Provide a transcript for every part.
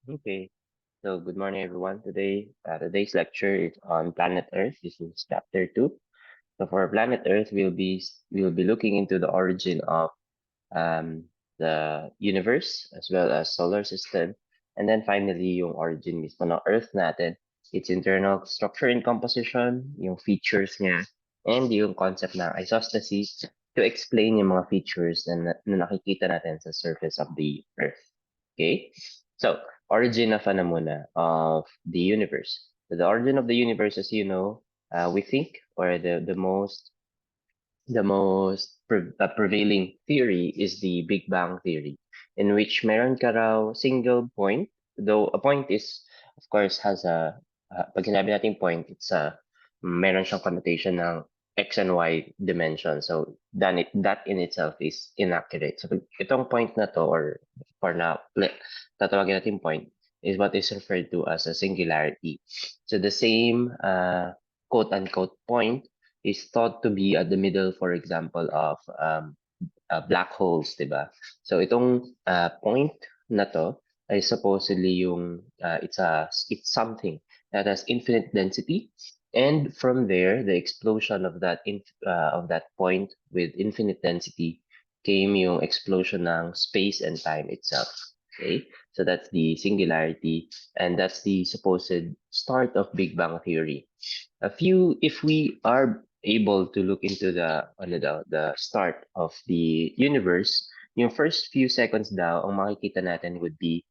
Okay, so good morning, everyone. Today's lecture is on planet Earth. This is chapter two. So for planet Earth, we'll be looking into the origin of um, the universe as well as solar system, and then finally yung origin mismo ng Earth natin, its internal structure and composition, yung features niya, and yung concept ng isostasis to explain yung mga features na nakikita natin sa surface of the Earth. Okay, so origin of ano muna of the universe. So the origin of the universe, as you know, we think, or the prevailing theory is the Big Bang theory, in which meron ka raw single point, though a point is, of course, has pag sinabi natin point, meron siyang connotation ng X and Y dimension. So, that in itself is inaccurate. So, itong point na to, or for now, tatawagin natin point, is what is referred to as a singularity. So, the same quote-unquote point is thought to be at the middle, for example, of black holes, diba? So itong point na to ay supposedly it's something that has infinite density, and from there the explosion of that point with infinite density came yung explosion ng space and time itself. Okay, so that's the singularity, and that's the supposed start of Big Bang theory. If we are able to look into the start of the universe, yung first few seconds daw, ang makikita natin would be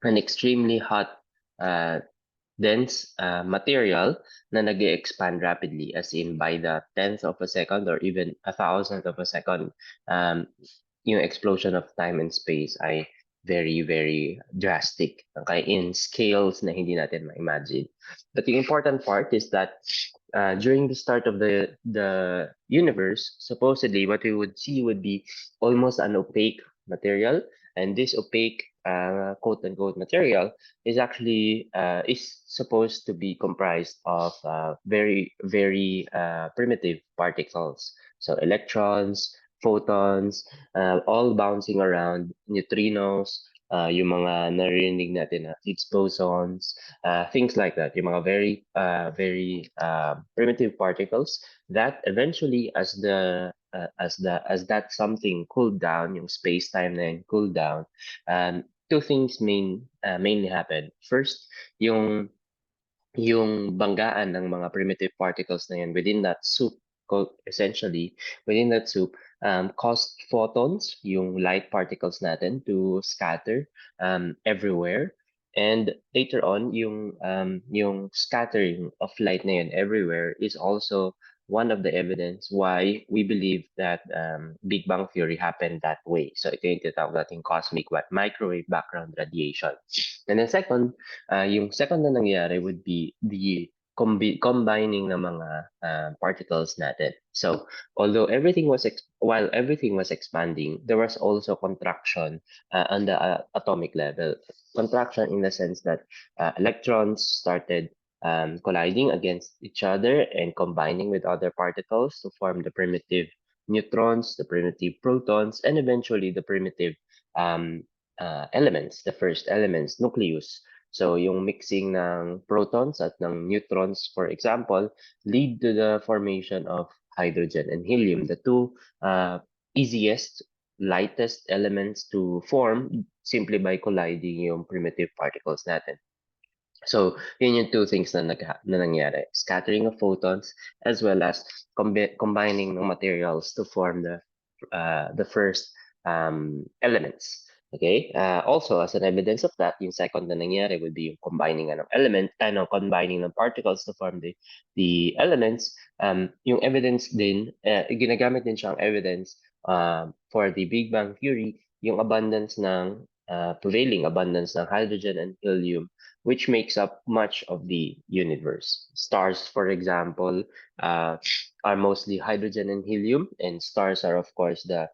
an extremely hot, uh, dense material na nag-expand rapidly, as in by the tenth of a second or even a thousandth of a second. Um, yung explosion of time and space ay very, very drastic. Okay, in scales na hindi natin ma-imagine. But the important part is that during the start of the universe, supposedly what we would see would be almost an opaque material, and this opaque quote unquote material is supposed to be comprised of very, very primitive particles. So electrons, photons, all bouncing around, neutrinos, yung mga naririnig natin na Higgs bosons, things like that, yung mga very primitive particles that eventually, as that something cooled down, yung space-time na yun cooled down, two things mainly happen. First, yung banggaan ng mga primitive particles na yun within that soup, essentially, within that soup, caused photons, yung light particles natin, to scatter everywhere. And later on, yung scattering of light na yun everywhere is also one of the evidence why we believe that Big Bang theory happened that way. So ito yung tinatawag natin cosmic microwave background radiation. And then second, yung second na nangyari would be the combining ng mga particles natin. So, while everything was expanding, there was also contraction on the atomic level. Contraction in the sense that electrons started colliding against each other and combining with other particles to form the primitive neutrons, the primitive protons, and eventually the primitive um, elements, the first elements, nucleus. So yung mixing ng protons at ng neutrons, for example, lead to the formation of hydrogen and helium, the two easiest, lightest elements to form simply by colliding yung primitive particles natin. So, yun yung two things na nangyari. Scattering of photons as well as combining ng materials to form the first elements. Okay? Also, as an evidence of that, yung second na nangyari would be yung combining ng combining ng particles to form the elements. Yung evidence din, ginagamit din siyang evidence for the Big Bang Theory, yung prevailing abundance ng hydrogen and helium, which makes up much of the universe. Stars, for example, are mostly hydrogen and helium, and stars are, of course, the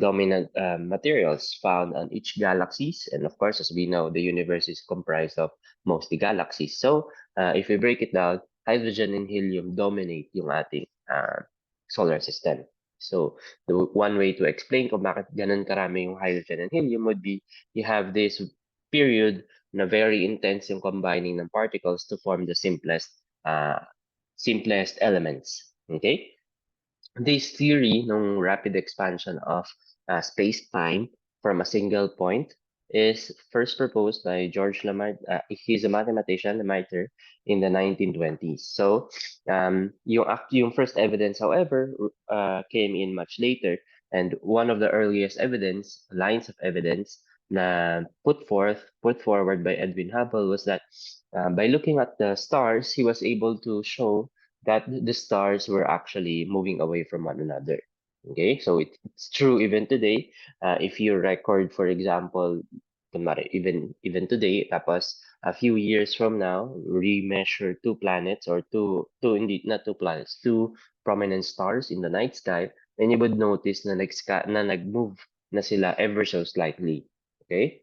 dominant materials found on each galaxies. And of course, as we know, the universe is comprised of mostly galaxies. So, if we break it down, hydrogen and helium dominate yung ating solar system. So, the one way to explain kung bakit ganun karami yung hydrogen and helium would be you have this period na very intense yung combining ng particles to form the simplest elements. Okay? This theory ng rapid expansion of space-time from a single point is first proposed by George Lamar. He's a mathematician, Lemaitre, in the 1920s. So, yung first evidence, however, came in much later, and one of the earliest lines of evidence, na put forward by Edwin Hubble was that by looking at the stars, he was able to show that the stars were actually moving away from one another. Okay, so it's true even today. If you record, for example, kunwari, even today, tapos a few years from now, remeasure two planets or indeed not two planets, two prominent stars in the night sky, then you would notice na nag-move na sila ever so slightly. Okay,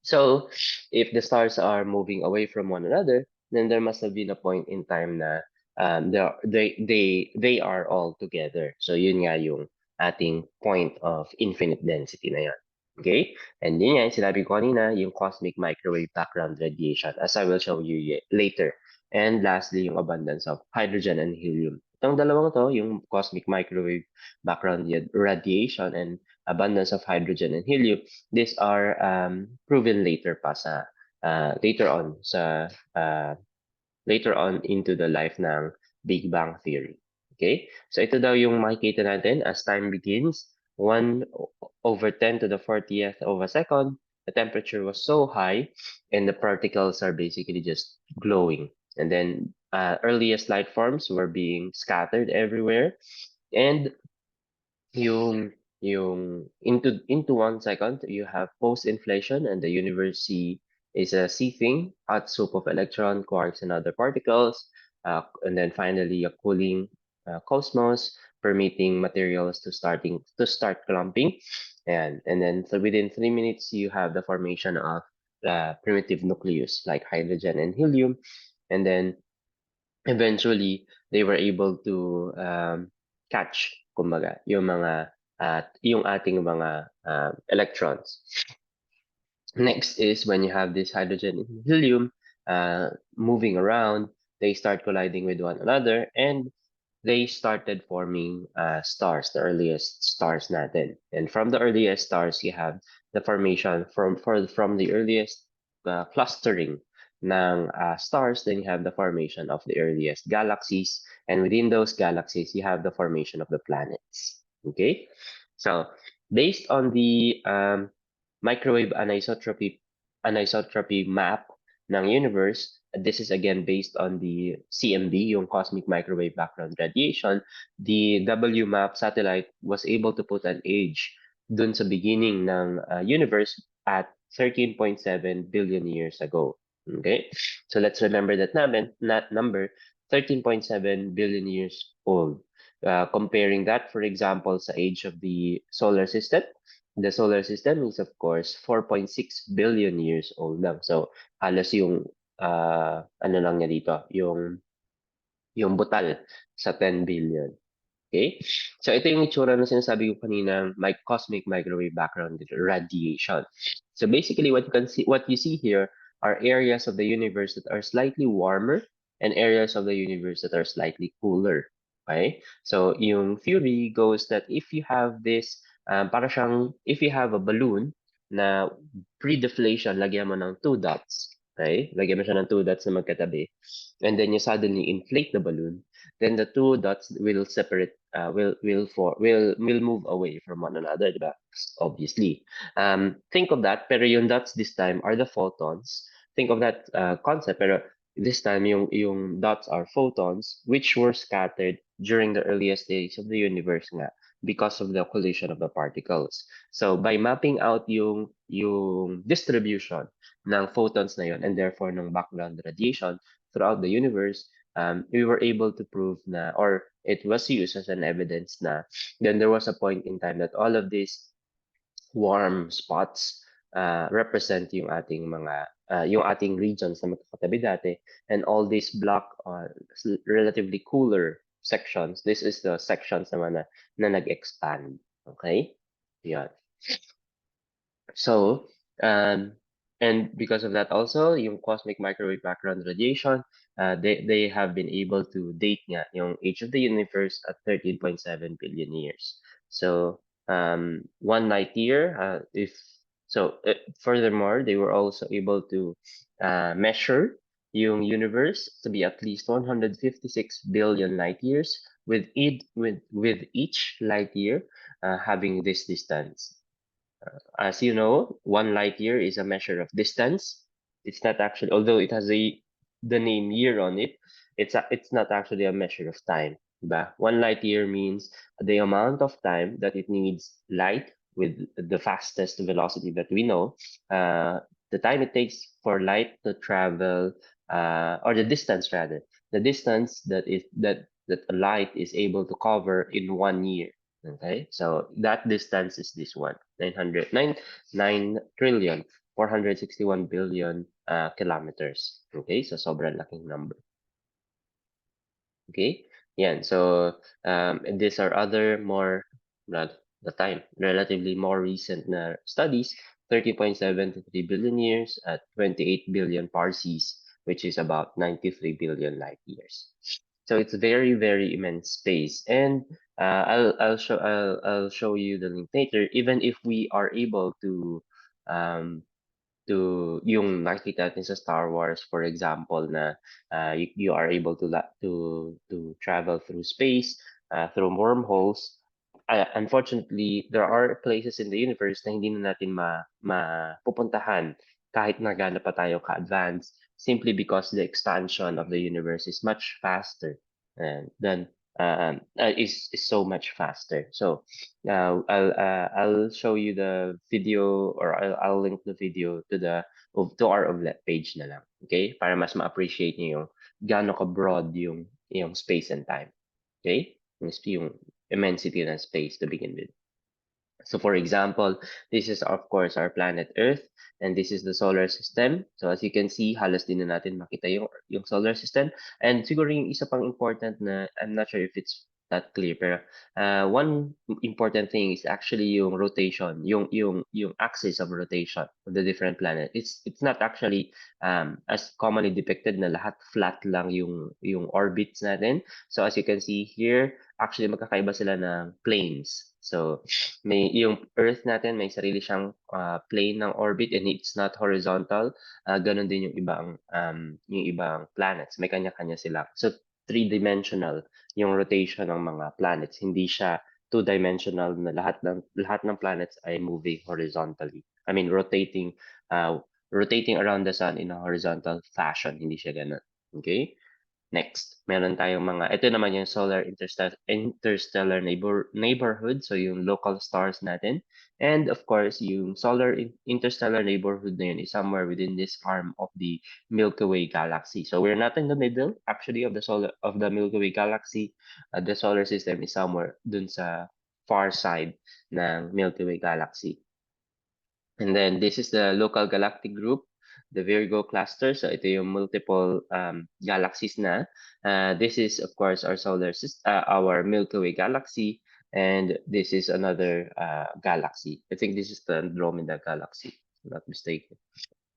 so if the stars are moving away from one another, then there must have been a point in time na they are all together. So yun nga yung ating point of infinite density na yun. Okay? And yun nga yung sinabi ko kanina, yung cosmic microwave background radiation, as I will show you later. And lastly, yung abundance of hydrogen and helium. Itong dalawang to, yung cosmic microwave background radiation and abundance of hydrogen and helium, these are proven uh, later on into the life ng Big Bang Theory. Okay? So ito daw yung makikita natin as time begins, 1/10 to the 40th of a second, the temperature was so high and the particles are basically just glowing. And then earliest light forms were being scattered everywhere. And yung into 1 second, you have post-inflation and the universe is a seething hot soup of electron, quarks, and other particles. And then finally, a cooling cosmos, permitting materials to start clumping. And then so within 3 minutes, you have the formation of primitive nucleus like hydrogen and helium. And then eventually they were able to catch kumbaga yung ating mga electrons. Next is when you have this hydrogen and helium moving around, they start colliding with one another and they started forming stars, the earliest stars natin. And from the earliest stars, you have the formation from the earliest clustering ng stars, then you have the formation of the earliest galaxies, and within those galaxies, you have the formation of the planets. Okay, so based on the microwave anisotropy map ng universe, this is again based on the CMB, yung cosmic microwave background radiation. The WMAP satellite was able to put an age dun sa beginning ng universe at 13.7 billion years ago. Okay? So let's remember that number, 13.7 billion years old. Comparing that, for example, sa age of the solar system, the solar system is of course 4.6 billion years old lang. So halos yung ano lang niya dito, yung butal sa 10 billion. Okay? So ito yung itsura na sinasabi ko kanina, cosmic microwave background radiation. So basically what you see here are areas of the universe that are slightly warmer and areas of the universe that are slightly cooler. Okay? So yung theory goes that if you have this if you have a balloon na pre-deflation, lagyan mo ng 2 dots. Okay? Lagyan mo siya ng 2 dots na magkatabi. And then you suddenly inflate the balloon, then the 2 dots will separate, will move away from one another, diba? Obviously. Think of that, pero yung dots this time are the photons. Think of that concept, pero this time yung dots are photons which were scattered during the earliest days of the universe nga because of the collision of the particles. So by mapping out yung distribution ng photons na yun and therefore ng background radiation throughout the universe, we were able to prove na, or it was used as an evidence na, then there was a point in time that all of these warm spots represent yung ating regions na magkakatabi dati, and all these black relatively cooler sections, this is the sections naman na nag-expand. Okay? Yan. So, And because of that also, yung cosmic microwave background radiation, they have been able to date nga yung age of the universe at 13.7 billion years. So 1 light year, if so, furthermore, they were also able to measure yung universe to be at least 156 billion light years, with each light year having this distance. As you know, 1 light year is a measure of distance. It's not actually, although it has the name year on it, it's not actually a measure of time. Diba? 1 light year means the amount of time that it needs light with the fastest velocity that we know. The time it takes for light to travel, or the distance rather, the distance that a light is able to cover in 1 year. Okay, so that distance is this one, 9 trillion 461 billion kilometers. Okay, so sobrang laking number. Okay, yan. So and these are other more, the time, relatively more recent na studies, 30.73 billion years at 28 billion parsecs, which is about 93 billion light years. So it's very, very immense space. And I'll show you the link later. Even if we are able um, yung nakita natin sa Star Wars, for example, na you are able to travel through space, through wormholes. Unfortunately, there are places in the universe na hindi na natin mapupuntahan kahit na gaano pa tayo ka-advanced, simply because the expansion of the universe is much faster than is so much faster. So I'll show you the video, or I'll link the video to our Ovlet page na lang. Okay? Para mas ma-appreciate niyo yung gaano ka-broad yung space and time. Okay? Yung immensity ng space to begin with. So for example, this is of course our planet Earth, and this is the solar system. So as you can see, halos din na natin makita yung solar system. And siguro yung isa pang important na, I'm not sure if it's that clear, pero one important thing is actually yung rotation, yung axis of rotation of the different planet. It's not actually as commonly depicted na lahat flat lang yung orbits natin. So as you can see here, actually magkakaiba sila ng planes. So yung Earth natin may sarili siyang plane ng orbit, and it's not horizontal. Ganon din yung ibang planets. May kanya-kanya sila. So three-dimensional yung rotation ng mga planets. Hindi siya two-dimensional na lahat ng planets ay moving horizontally. I mean rotating around the sun in a horizontal fashion. Hindi siya ganun. Okay? Next, meron tayong ito naman yung solar interstellar neighborhood, so yung local stars natin. And of course, yung solar interstellar neighborhood na yun is somewhere within this arm of the Milky Way galaxy. So we're not in the middle, actually, of the Milky Way galaxy. The solar system is somewhere dun sa far side ng Milky Way galaxy. And then this is the local galactic group, the Virgo cluster. So ito yung multiple galaxies na. This is of course our solar system, our Milky Way galaxy, and this is another galaxy. I think this is the Andromeda galaxy, if I'm not mistaken.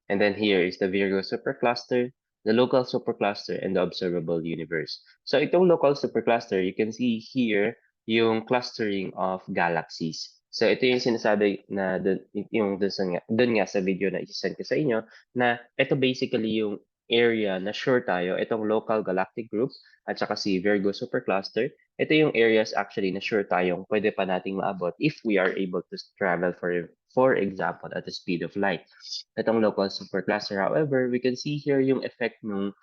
And then here is the Virgo supercluster, the local supercluster, and the observable universe. So itong local supercluster, you can see here yung clustering of galaxies. So ito yung sinasabi na dun nga sa video na isasend ko sa inyo, na ito basically yung area na sure tayo, itong local galactic group at saka si Virgo supercluster, ito yung areas actually na sure tayong pwede pa nating maabot if we are able to travel for example at the speed of light. Itong local supercluster, however, we can see here yung effect nung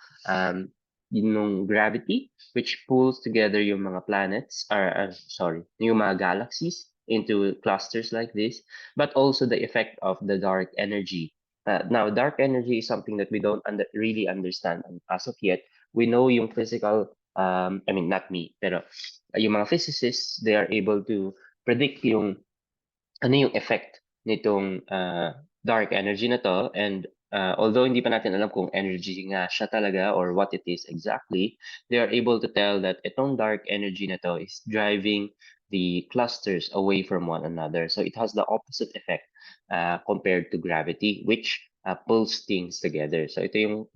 gravity, which pulls together yung mga planets, yung mga galaxies into clusters like this, but also the effect of the dark energy. Now, dark energy is something that we don't really understand as of yet. We know yung physical, I mean, not me, pero yung mga physicists, they are able to predict ano yung effect nitong dark energy na to, and although hindi pa natin alam kung energy nga siya talaga or what it is exactly, they are able to tell that itong dark energy na to is driving the clusters away from one another. So it has the opposite effect compared to gravity, which pulls things together. So ito yung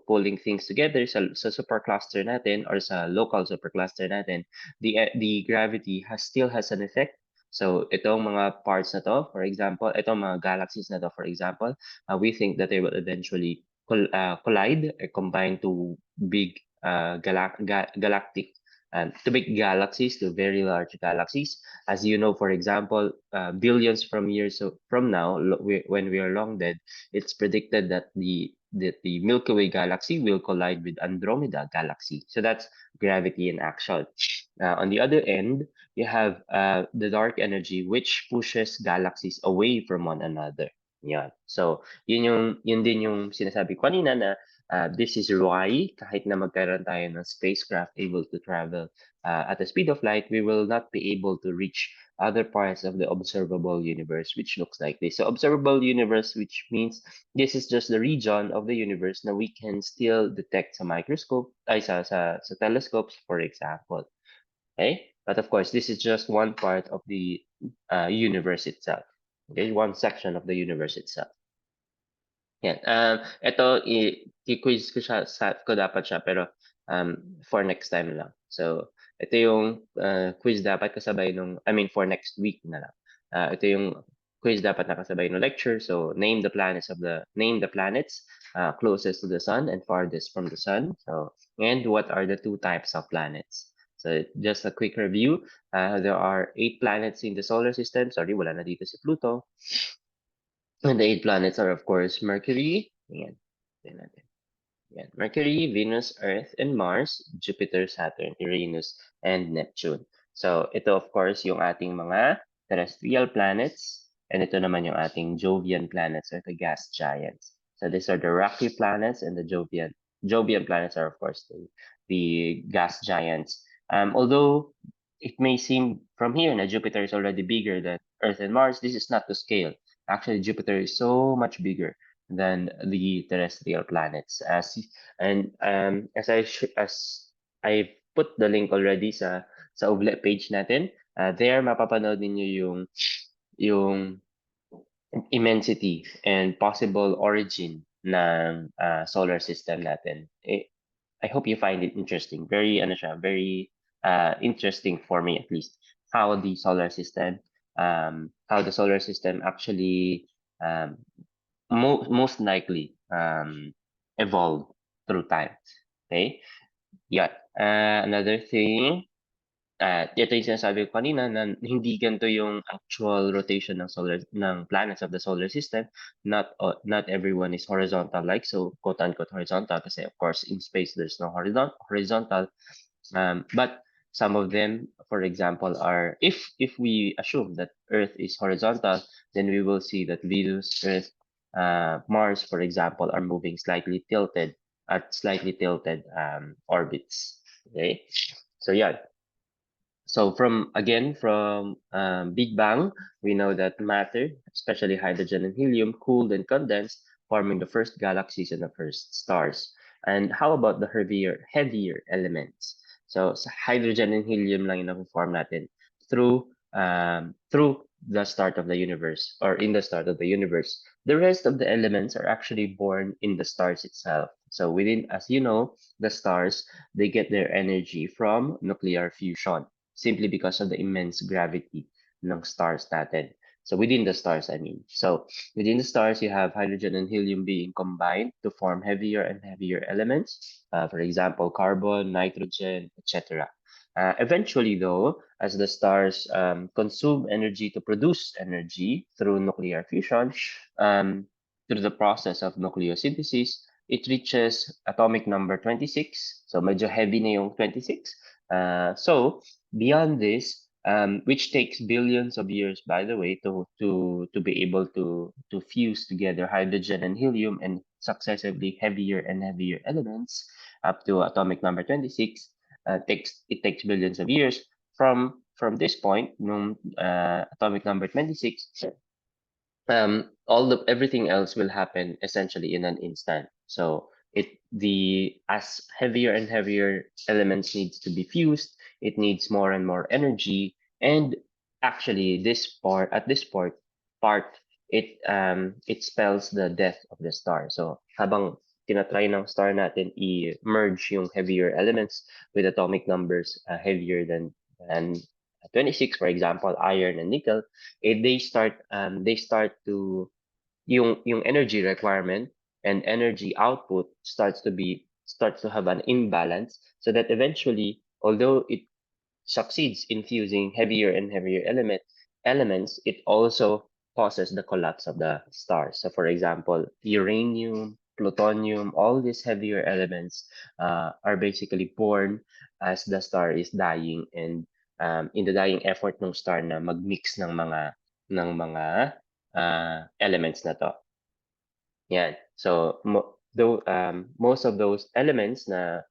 pulling things together sa supercluster natin or sa local supercluster natin. The gravity still has an effect. So itong mga parts na to, for example, itong mga galaxies na to, for example, we think that they will eventually collide or combine to big galactic to big galaxies, to very large galaxies. As you know, for example, billions from years from now, when we are long dead, it's predicted that the Milky Way galaxy will collide with Andromeda galaxy. So that's gravity in action. On the other end, you have the dark energy, which pushes galaxies away from one another. Yan. So, yun din yung sinasabi ko kanina na this is why kahit na magkaroon tayo ng spacecraft able to travel at the speed of light, we will not be able to reach other parts of the observable universe, which looks like this. So observable universe, which means this is just the region of the universe that we can still detect sa microscope, sa telescopes, for example. Okay? But of course, this is just one part of the universe itself. Okay, one section of the universe itself. Yan. Ito, i-quiz ko dapat siya, pero for next time lang. So, ito yung quiz dapat kasabay for next week na lang. Ito yung quiz dapat nakasabay ng lecture. So, name the planets closest to the sun and farthest from the sun. So, and what are the two types of planets? So, just a quick review. There are 8 planets in the solar system. Sorry, wala na dito si Pluto. And the 8 planets are, of course, Mercury. Ayan. Tingnan natin. Ayan. Mercury, Venus, Earth, and Mars, Jupiter, Saturn, Uranus, and Neptune. So, ito, of course, yung ating mga terrestrial planets. And ito naman yung ating Jovian planets or the gas giants. So, these are the rocky planets, and the Jovian planets are, of course, the gas giants. Although it may seem from here that Jupiter is already bigger than Earth and Mars, this is not to scale. Actually, Jupiter is so much bigger than the terrestrial planets. As I put the link already sa Ooglet page natin, there mapapanood ninyo yung immensity and possible origin ng solar system natin. I hope you find it interesting. Very interesting for me at least how the solar system actually most likely evolve through time. Okay? Yeah. Another thing, ito yung sinasabi ko kanina na hindi ganito yung actual rotation ng planets of the solar system. Not everyone is horizontal so quote unquote horizontal kasi of course in space there's no horizontal. But some of them, for example, are if we assume that Earth is horizontal, then we will see that Venus, Earth, Mars, for example, are moving slightly tilted orbits. Okay, so yeah. So from Big Bang, we know that matter, especially hydrogen and helium, cooled and condensed, forming the first galaxies and the first stars. And how about the heavier elements? So hydrogen and helium lang yung form natin through the start of the universe or in the start of the universe. The rest of the elements are actually born in the stars itself. So as you know, the stars, they get their energy from nuclear fusion, simply because of the immense gravity ng stars natin. So within the stars, I mean. So within the stars, you have hydrogen and helium being combined to form heavier and heavier elements. For example, carbon, nitrogen, etc. Eventually, though, as the stars consume energy to produce energy through nuclear fusion, through the process of nucleosynthesis, it reaches atomic number 26. So medyo heavy na yung 26. So beyond this, which takes billions of years, by the way, to be able to fuse together hydrogen and helium and successively heavier and heavier elements up to atomic number 26, it takes billions of years. From this point, atomic number 26, everything else will happen essentially in an instant. So as heavier and heavier elements needs to be fused, it needs more and more energy. And actually, this part it spells the death of the star. So habang tinatry ng star natin i-merge yung heavier elements with atomic numbers heavier than 26, for example, iron and nickel, they start to yung energy requirement and energy output starts to have an imbalance, so that eventually, although it succeeds in fusing heavier and heavier elements, it also causes the collapse of the stars. So, for example, uranium, plutonium, all these heavier elements are basically born as the star is dying, and in the dying effort ng star na magmix ng mga elements na to. Yan. So, most of those elements na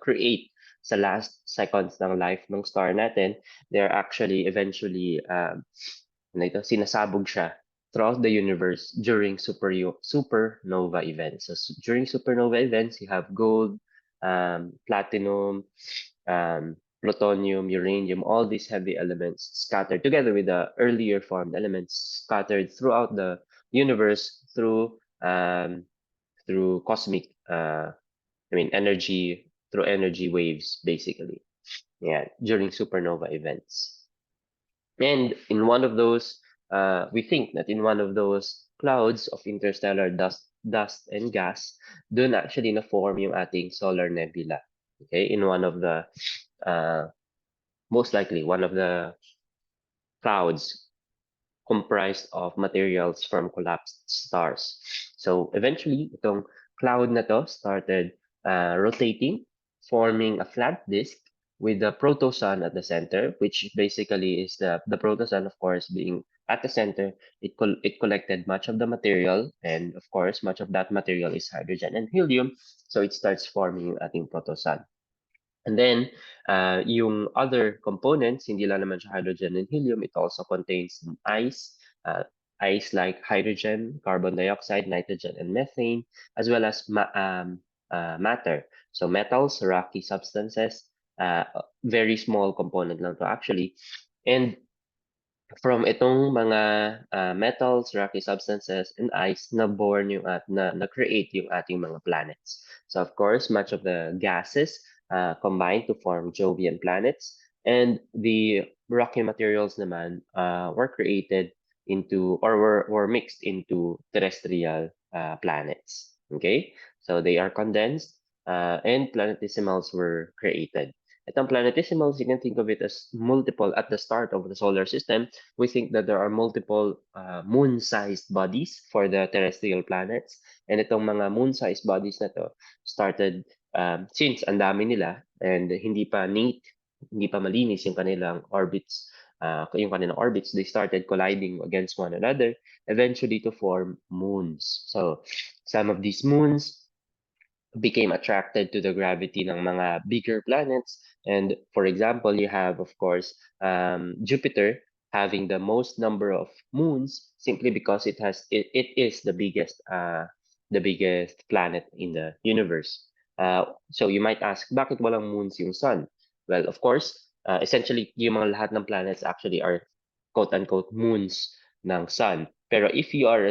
create sa last seconds ng life ng star natin, they're actually eventually sinasabog siya throughout the universe during supernova events. So during supernova events, you have gold, platinum, plutonium, uranium, all these heavy elements scattered together with the earlier formed elements scattered throughout the universe through cosmic energy, through energy waves, basically. Yeah, during supernova events. And in one of those, we think that in one of those clouds of interstellar dust and gas, dun actually na-form yung ating solar nebula. Okay, in one of the, most likely, one of the clouds comprised of materials from collapsed stars. So eventually, itong cloud na to started rotating, forming a flat disk with the protosun at the center, which basically is the protosun, of course, being at the center. It collected much of the material, and of course, much of that material is hydrogen and helium. So it starts forming yung ating protosun. And then, yung other components, hindi lang naman siya hydrogen and helium, it also contains ice, ice like hydrogen, carbon dioxide, nitrogen, and methane, as well as matter. So metals, rocky substances, very small component lang to actually. And from itong mga metals, rocky substances, and ice na born yung na-create yung ating mga planets. So of course, much of the gases combined to form Jovian planets, and the rocky materials naman were created into, or were mixed into terrestrial planets. Okay, so they are condensed and planetesimals were created. Itong planetesimals, you can think of it as multiple at the start of the solar system. We think that there are multiple moon-sized bodies for the terrestrial planets. And itong mga moon-sized bodies na to started since ang dami nila and hindi pa neat, hindi pa malinis yung kanilang orbits, they started colliding against one another, eventually to form moons. So some of these moons became attracted to the gravity ng mga bigger planets. And for example, you have, of course, Jupiter having the most number of moons simply because it is the biggest planet in the universe. So you might ask, bakit walang moons yung sun? Well, of course, essentially, yung mga lahat ng planets actually are quote-unquote moons ng sun. Pero if you are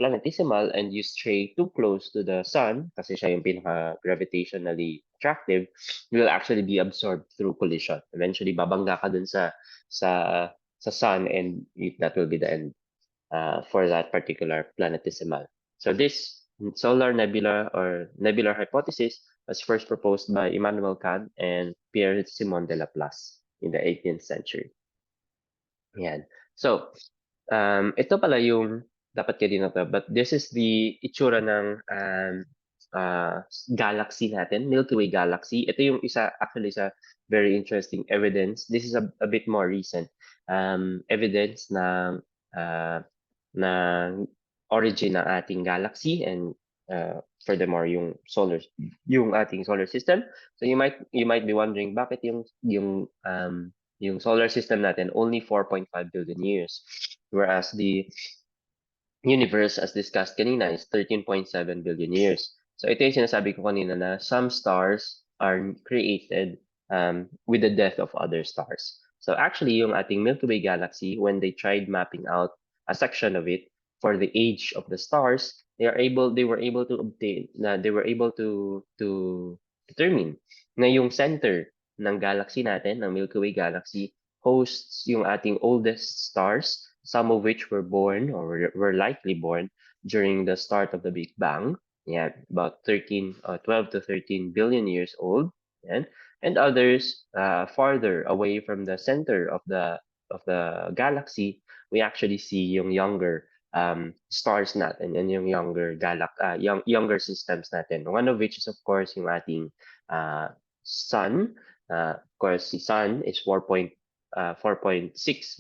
planetesimal and you stray too close to the sun, kasi siya yung pinaka-gravitationally attractive, you will actually be absorbed through collision. Eventually, babangga ka dun sa sun, and that will be the end for that particular planetesimal. So this solar nebula or nebular hypothesis was first proposed by Immanuel Kant and Pierre-Simon de Laplace in the 18th century. Yan. So, ito pala yung dapat kayo din to, but this is the itsura ng galaxy natin, Milky Way galaxy. Ito yung actually sa very interesting evidence. This is a bit more recent evidence na origin ng ating galaxy, and furthermore yung ating solar system. So you might be wondering bakit yung solar system natin only 4.5 billion years, whereas the universe, as discussed kanina, is 13.7 billion years. So ito yung sinasabi ko kanina na some stars are created with the death of other stars. So actually, yung ating Milky Way galaxy, when they tried mapping out a section of it, for the age of the stars, they were able to obtain na they were able to determine na yung center ng galaxy natin, ng Milky Way galaxy, hosts yung ating oldest stars, some of which were born or were likely born during the start of the Big Bang. Yeah, about 12 to 13 billion years old. Yeah. And others farther away from the center of the galaxy, we actually see yung younger stars natin and yung younger systems natin. One of which is of course yung ating sun. Of course, si sun is 4.6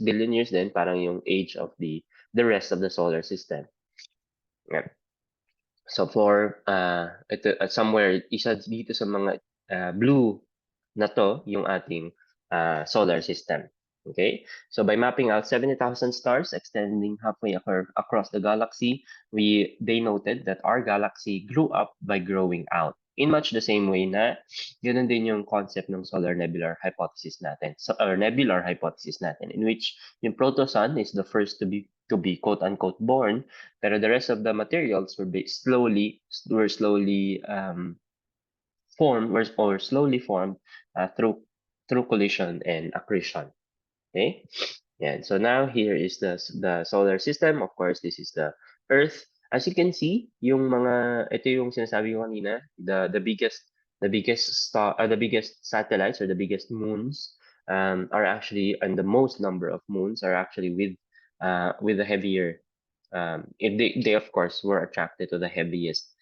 billion years din, parang yung age of the rest of the solar system. Yeah. So for ito somewhere isa dito sa mga blue na to yung ating solar system. Okay, so by mapping out 70,000 stars extending halfway across the galaxy, they noted that our galaxy grew up by growing out. In much the same way na ganun din yung concept ng solar nebular hypothesis natin, or nebular hypothesis natin, in which yung protosun is the first to be quote unquote born, pero the rest of the materials were slowly formed or slowly formed through collision and accretion. Okay, yeah. So now here is the solar system. Of course, this is the Earth. As you can see, ito yung sinasabi ko kanina, the biggest satellites or the biggest moons are actually, and the most number of moons are actually with the heavier if they of course were attracted to the heaviest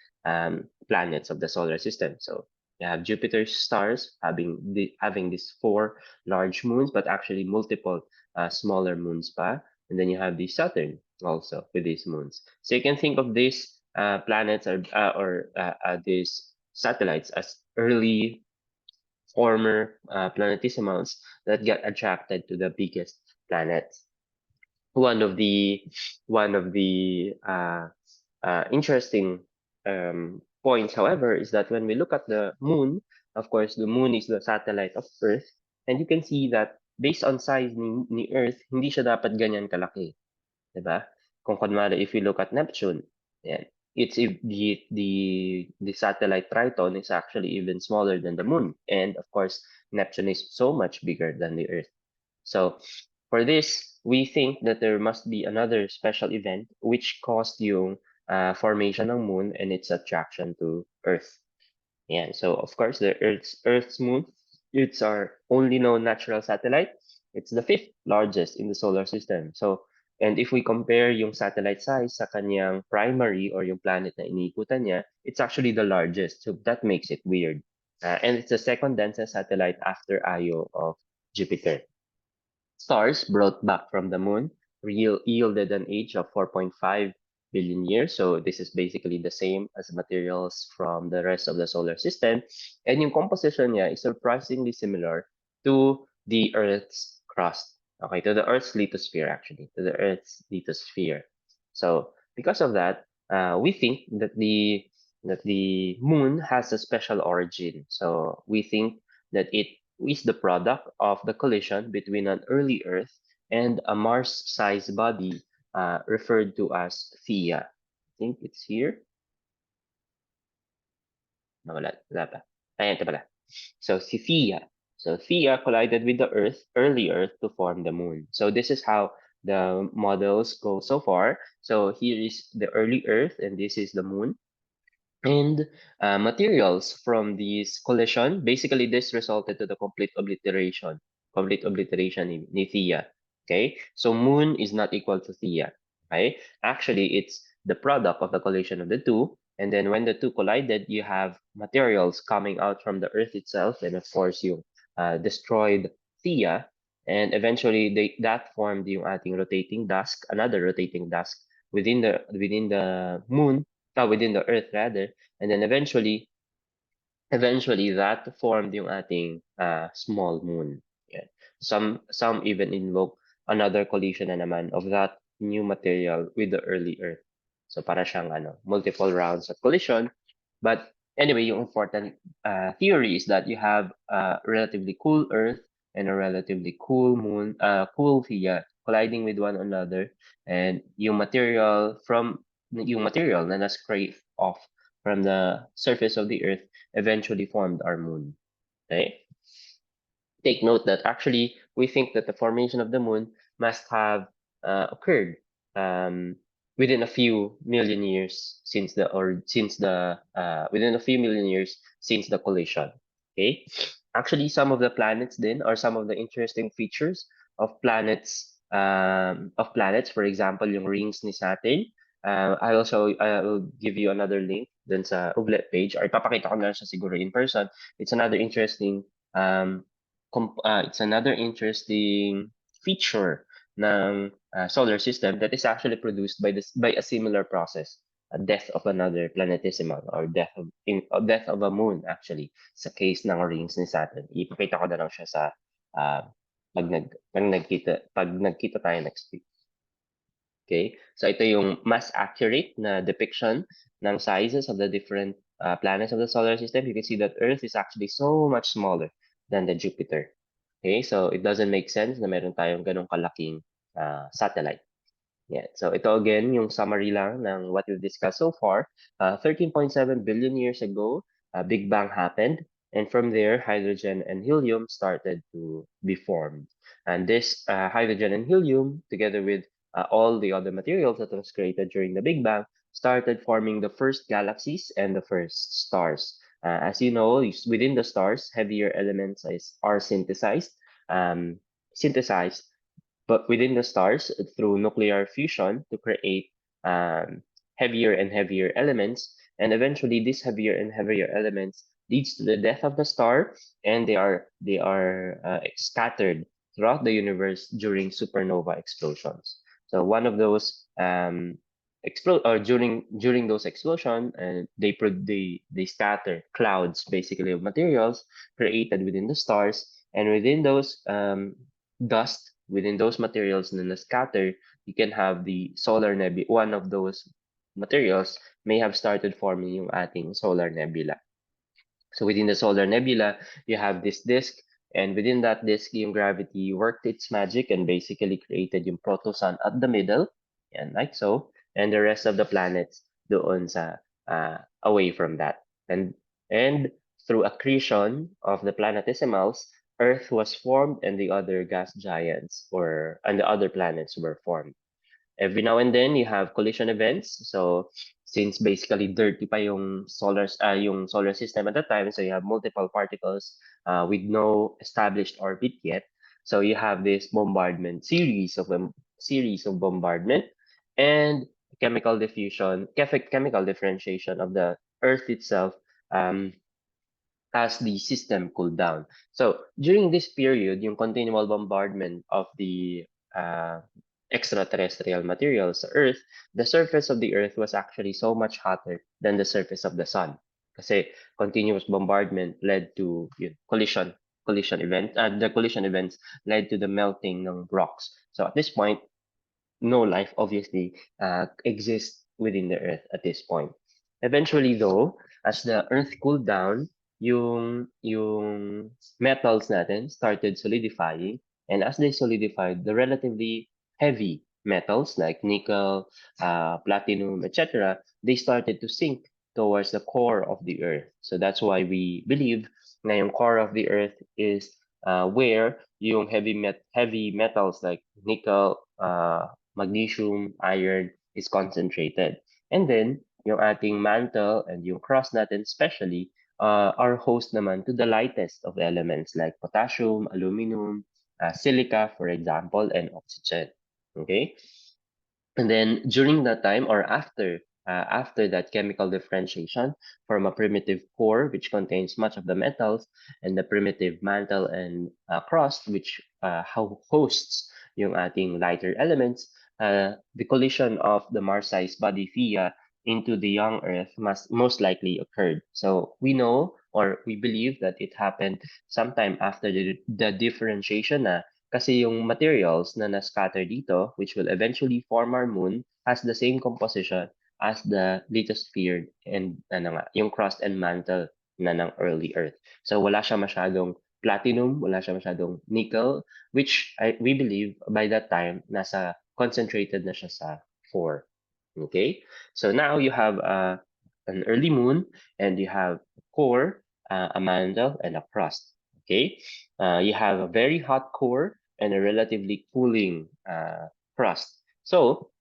planets of the solar system. So you have Jupiter's stars having these four large moons, but actually multiple smaller moons pa. And then you have the Saturn also with these moons. So you can think of these planets or these satellites as early former planetesimals that got attracted to the biggest planets. One of the interesting points, however, is that when we look at the moon, of course, the moon is the satellite of Earth, and you can see that based on size ni Earth, hindi siya dapat ganyan kalaki, diba? Kung kunwari, if you look at Neptune, yan, it's the satellite Triton is actually even smaller than the moon, and of course, Neptune is so much bigger than the Earth. So for this, we think that there must be another special event which caused yung formation ng moon and its attraction to Earth. Yeah, so of course the Earth's moon, it's our only known natural satellite. It's the fifth largest in the solar system. So, and if we compare yung satellite size sa kanyang primary or yung planet na iniikutan niya, it's actually the largest. So that makes it weird. And it's the second densest satellite after Io of Jupiter. Stars brought back from the moon yielded an age of 4.5 billion years. So this is basically the same as materials from the rest of the solar system. And yung composition niya is surprisingly similar to the Earth's crust. Okay, to the Earth's lithosphere actually, to the Earth's lithosphere. So because of that, we think that the moon has a special origin. So we think that it is the product of the collision between an early Earth and a Mars-sized body referred to as Theia. I think it's here. No, wala pa. Ayan, ito pala. So, si Theia. So, Theia collided with the early Earth, to form the moon. So, this is how the models go so far. So, here is the early Earth, and this is the moon. And materials from this collision, basically this resulted to the complete obliteration ni Theia. Okay, so moon is not equal to Theia. Okay, actually it's the product of the collision of the two, and then when the two collided, you have materials coming out from the Earth itself, and of course you destroyed Theia, and eventually that formed yung ating rotating disk, another rotating disk within the moon, within the Earth rather, and then eventually that formed yung ating small moon. Yeah. Some even invoke another collision na naman of that new material with the early Earth. So para siyang multiple rounds of collision. But anyway, yung important theory is that you have a relatively cool Earth and a relatively cool moon, cool Theia, colliding with one another, and yung material na na-scrape off from the surface of the Earth eventually formed our moon. Okay? Take note that actually we think that the formation of the moon must have occurred um, within a few million years since the within a few million years since the collision. Okay, actually some of the planets then are some of the interesting features of planets. For example, yung rings ni Saturn. I will give you another link dun sa Oobleck page, or ipapakita ko na lang siya siguro in person. It's another interesting um, it's another interesting feature ng solar system that is actually produced by a similar process, a death of another planetesimal, or death of a moon actually, sa case ng rings ni Saturn. Ipakita ko na lang siya sa pag nagkita tayo next week. Okay, so ito yung mas accurate na depiction ng sizes of the different planets of the solar system. You can see that Earth is actually so much smaller than the Jupiter. Okay, so it doesn't make sense na meron tayong ganong kalaking satellite. Yeah, so ito again yung summary lang ng what we've discussed so far. 13.7 billion years ago, Big Bang happened, and from there, hydrogen and helium started to be formed. And this hydrogen and helium, together with all the other materials that was created during the Big Bang, started forming the first galaxies and the first stars. As you know, within the stars, heavier elements are synthesized but within the stars through nuclear fusion to create heavier and heavier elements. And eventually, these heavier and heavier elements leads to the death of the star, and they are scattered throughout the universe during supernova explosions. So one of those explode or during those explosion, and they scatter clouds basically of materials created within the stars, and within those dust within those materials na scatter, you can have the solar nebula. One of those materials may have started forming yung ating solar nebula. So within the solar nebula, you have this disk, and within that disk, yung gravity worked its magic and basically created yung protosun at the middle, and like so, and the rest of the planets doon sa away from that. And through accretion of the planetesimals, Earth was formed and the other gas giants and the other planets were formed. Every now and then you have collision events. So since basically dirty pa yung solar system at that time, so you have multiple particles with no established orbit yet. So you have this series of bombardment and chemical differentiation of the Earth itself as the system cooled down. So during this period, yung continual bombardment of the extraterrestrial materials sa Earth, the surface of the Earth was actually so much hotter than the surface of the Sun. Kasi continuous bombardment led to collision event. The collision events led to the melting ng rocks. So at this point, no life obviously exists within the Earth at this point. Eventually, though, as the Earth cooled down, yung metals natin started solidifying, and as they solidified, the relatively heavy metals like nickel, platinum, etc., they started to sink towards the core of the Earth. So that's why we believe na yung core of the Earth is where yung heavy metals like nickel, magnesium, iron is concentrated. And then, yung ating mantle and yung cross natin especially are host naman to the lightest of elements like potassium, aluminum, silica, for example, and oxygen. Okay? And then during that time or after that chemical differentiation from a primitive core, which contains much of the metals, and the primitive mantle and crust, which hosts yung ating lighter elements, the collision of the Mars-sized body Theia into the young Earth must most likely occurred. So we know or we believe that it happened sometime after the differentiation na kasi yung materials na na-scatter dito, which will eventually form our moon, has the same composition as the lithosphere and yung crust and mantle na ng early Earth. So wala siya masyadong platinum, wala siya masyadong nickel, which we believe by that time, nasa concentrated na siya sa 4. Okay? So now you have an early moon, and you have a core, a mantle, and a crust. Okay? You have a very hot core and a relatively cooling crust. So,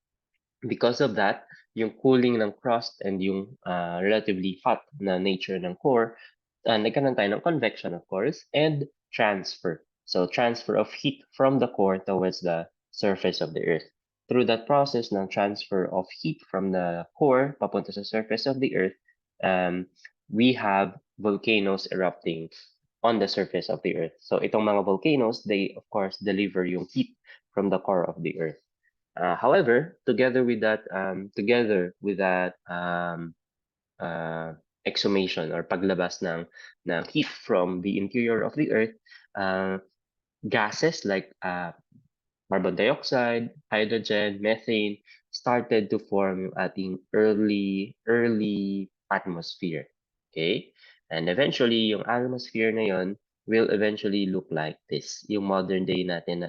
because of that, yung cooling ng crust and yung relatively hot na nature ng core, nagkaroon tayo ng convection, of course, and transfer. So, transfer of heat from the core towards the surface of the Earth. Through that process ng transfer of heat from the core papunta sa surface of the Earth, we have volcanoes erupting on the surface of the Earth. So, itong mga volcanoes, they, of course, deliver yung heat from the core of the Earth. However, together with that exhumation or paglabas ng heat from the interior of the Earth, gases like carbon dioxide, hydrogen, methane started to form yung ating early atmosphere. Okay? And eventually, yung atmosphere na yon will eventually look like this. Yung modern day natin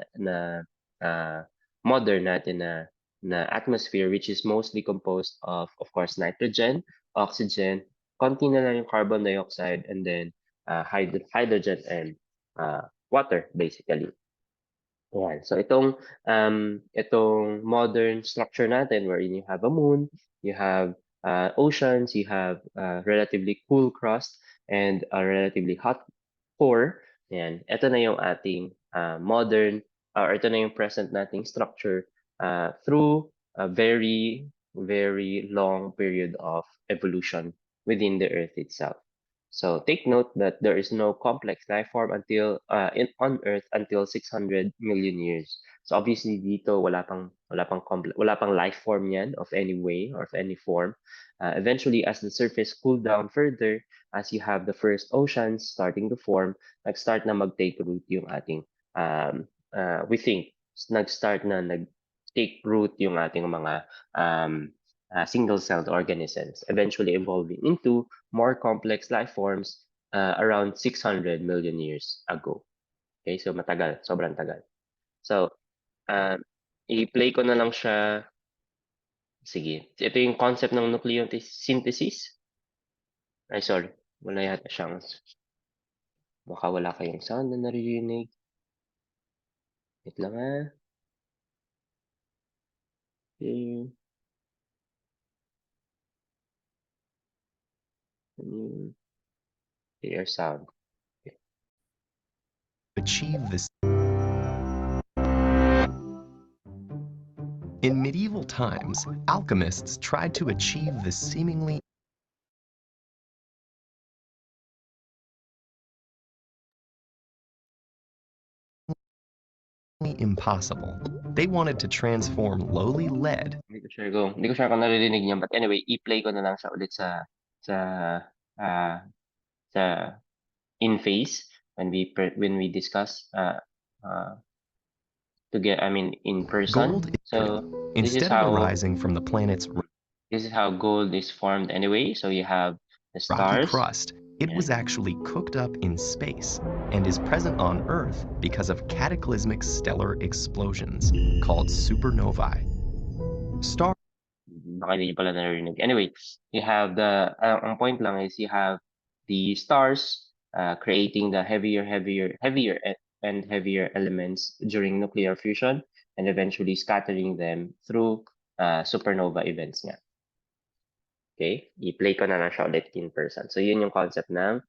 na atmosphere, which is mostly composed of course, nitrogen, oxygen, konti na lang yung carbon dioxide, and then hydrogen and water, basically. Yan. So itong modern structure natin, wherein you have a moon, you have oceans, you have relatively cool crust, and a relatively hot core. Yan. Ito na yung ating modern, or ito na yung present nating structure through a very, very long period of evolution within the Earth itself. So take note that there is no complex life form on Earth until 600 million years. So obviously dito wala pang life form yan of any way or of any form. Eventually, as the surface cooled down further, as you have the first oceans starting to form, nag-start na mag-take root yung ating we think nag-start na nag-take root yung ating mga single-celled organisms, eventually evolving into more complex life forms around 600 million years ago. Okay, so matagal, sobrang tagal. So, i-play ko na lang siya. Sige, ito yung concept ng nucleosynthesis. Ay, sorry, wala yata siyang, baka wala kayong sound na naririnig. Wait lang Okay. Clear sound. Achieve this. In medieval times, alchemists tried to achieve the seemingly impossible. They wanted to transform lowly lead. Hindi ko sure kung naririnig niya, but anyway, i-play ko na lang siya ulit sa uh, sa in phase when we discuss in person. Gold, So instead of arising from the planet's this is how gold is formed anyway. So you have the rocky stars. crust, it was actually cooked up in space and is present on Earth because of cataclysmic stellar explosions called supernovae. Baka hindi niyo pala naririnig. Anyway, you have ang point lang is you have the stars creating the heavier and heavier elements during nuclear fusion, and eventually scattering them through supernova events nga. Okay? I-play ko na lang siya ulit in person. So yun yung concept ng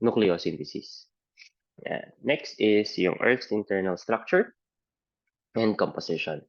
nucleosynthesis. Next is yung Earth's internal structure and composition.